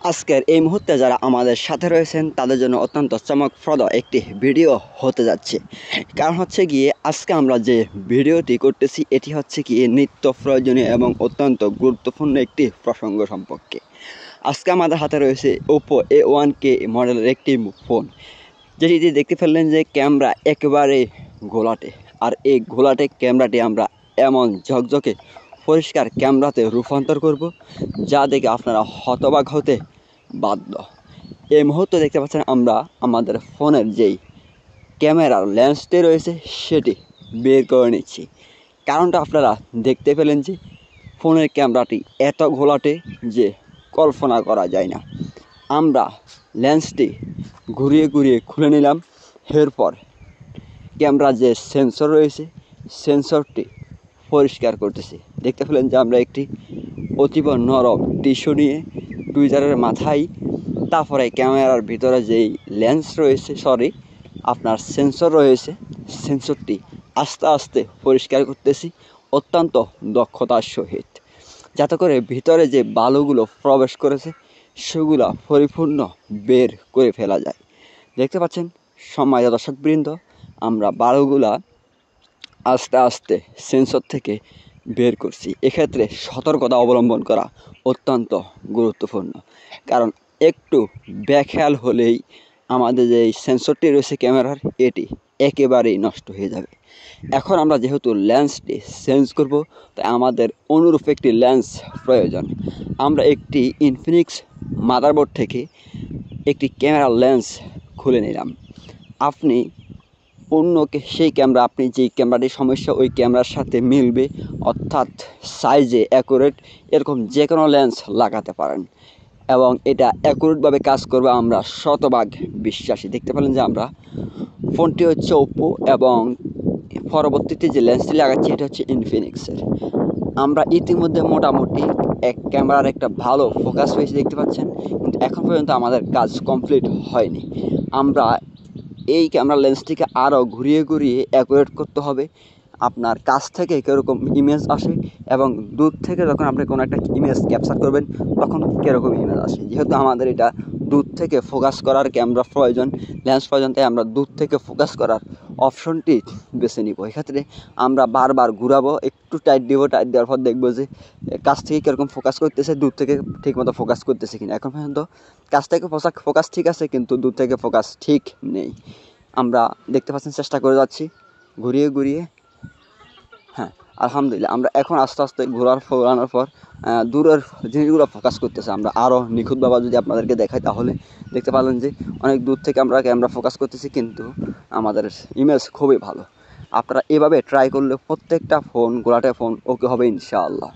আজকের এই মুহূর্তে যারা আমাদের সাথে রয়েছেন তাদের জন্য অত্যন্ত চমকপ্রদ একটি ভিডিও হতে যাচ্ছে। কারণ হচ্ছে গিয়ে আজকে আমরা যে ভিডিওটি করতেছি এটি হচ্ছে গিয়ে নিত্য প্রয়োজনীয় এবং অত্যন্ত গুরুত্বপূর্ণ একটি প্রসঙ্গ সম্পর্কে। আজকে আমাদের হাতে রয়েছে ওপো A1K মডেলের একটি ফোন, যেটি দেখতে ফেললেন যে ক্যামেরা একেবারে ঘোলাটে। আর এই ঘোলাটে ক্যামেরাটি আমরা এমন ঝকঝকে পরিষ্কার ক্যামেরাতে রূপান্তর করব যা দেখে আপনারা হতবাক হতে বাধ্য। এই মুহূর্তে দেখতে পাচ্ছেন আমরা আমাদের ফোনের যেই ক্যামেরার লেন্সটি রয়েছে সেটি বের করে নিচ্ছি। কারণটা আপনারা দেখতে পেলেন যে ফোনের ক্যামেরাটি এত ঘোলাটে যে কল্পনা করা যায় না। আমরা লেন্সটি ঘুরিয়ে ঘুরিয়ে খুলে নিলাম। এরপর ক্যামেরার যে সেন্সর রয়েছে সেন্সরটি পরিষ্কার করতেছি। দেখতে পেলেন যে আমরা একটি অতীব নরম টিস্যু নিয়ে টুইজারের মাথায়, তারপরে ক্যামেরার ভিতরে যেই লেন্স রয়েছে আপনার সেন্সর রয়েছে সেন্সরটি আস্তে আস্তে পরিষ্কার করতেছি অত্যন্ত দক্ষতার সহিত, যাতে করে ভিতরে যে বালুগুলো প্রবেশ করেছে সেগুলো পরিপূর্ণ বের করে ফেলা যায়। দেখতে পাচ্ছেন সম্মানিত দর্শকবৃন্দ, আমরা বালুগুলা আস্তে আস্তে সেন্সর থেকে বের করছি। এক্ষেত্রে সতর্কতা অবলম্বন করা অত্যন্ত গুরুত্বপূর্ণ, কারণ একটু বেখেয়াল হলেই আমাদের যে সেন্সরটি রয়েছে ক্যামেরার এটি একেবারেই নষ্ট হয়ে যাবে। এখন আমরা যেহেতু লেন্সটি চেঞ্জ করব তাই আমাদের অনুরূপ একটি লেন্স প্রয়োজন। আমরা একটি ইনফিনিক্স মাদারবোর্ড থেকে একটি ক্যামেরার লেন্স খুলে নিলাম। আপনি সেই ক্যামেরা, আপনি যেই ক্যামেরাটির সমস্যা ওই ক্যামেরার সাথে মিলবে, অর্থাৎ সাইজে অ্যাকুরেট, এরকম যে কোনো লেন্স লাগাতে পারেন এবং এটা অ্যাকুরেটভাবে কাজ করবে আমরা শতভাগ বিশ্বাসী। দেখতে পেলেন যে আমরা ফোনটি হচ্ছে ওপো এবং পরবর্তীতে যে লেন্সটি লাগাচ্ছি এটা হচ্ছে ইনফিনিক্সের। আমরা ইতিমধ্যে মোটামুটি ক্যামেরার একটা ভালো ফোকাস হয়েছে দেখতে পাচ্ছেন, কিন্তু এখন পর্যন্ত আমাদের কাজ কমপ্লিট হয়নি। আমরা এই ক্যামেরা লেন্সটিকে আরও ঘুরিয়ে ঘুরিয়ে অ্যাকুরেট করতে হবে। আপনার কাছ থেকে কীরকম ইমেজ আসে এবং দূর থেকে যখন আপনি কোনো একটা ইমেজ ক্যাপচার করবেন তখন কীরকম ইমেজ আসে। যেহেতু আমাদের এটা দূর থেকে ফোকাস করার ক্যামেরা প্রয়োজন, লেন্স প্রয়োজন, তাই আমরা দূর থেকে ফোকাস করার অপশনটি বেছে নিব। এক্ষেত্রে আমরা বারবার ঘুরাবো, একটু টাইট দিব, টাইট দেওয়ার পর দেখবো যে কাছ থেকে কীরকম ফোকাস করতেছে, দূর থেকে ঠিকমতো ফোকাস করতেছে কিনা। এখন পর্যন্ত কাছ থেকে ফোকাস ঠিক আছে, কিন্তু দূর থেকে ফোকাস ঠিক নেই। আমরা দেখতে পাচ্ছেন চেষ্টা করে যাচ্ছি ঘুরিয়ে ঘুরিয়ে। হ্যাঁ, আলহামদুলিল্লাহ আমরা এখন আস্তে আস্তে ঘোরানোর পর দূরের জিনিসগুলো ফোকাস করতেছে। আমরা আরও নিখুঁতভাবে যদি আপনাদেরকে দেখাই তাহলে দেখতে পারলেন যে অনেক দূর থেকে আমরা ক্যামেরা ফোকাস করতেছি, কিন্তু আমাদের ইমেজ খুবই ভালো। আপনারা এভাবে ট্রাই করলে প্রত্যেকটা ফোন, গোলাটে ফোন ওকে হবে ইনশাআল্লাহ।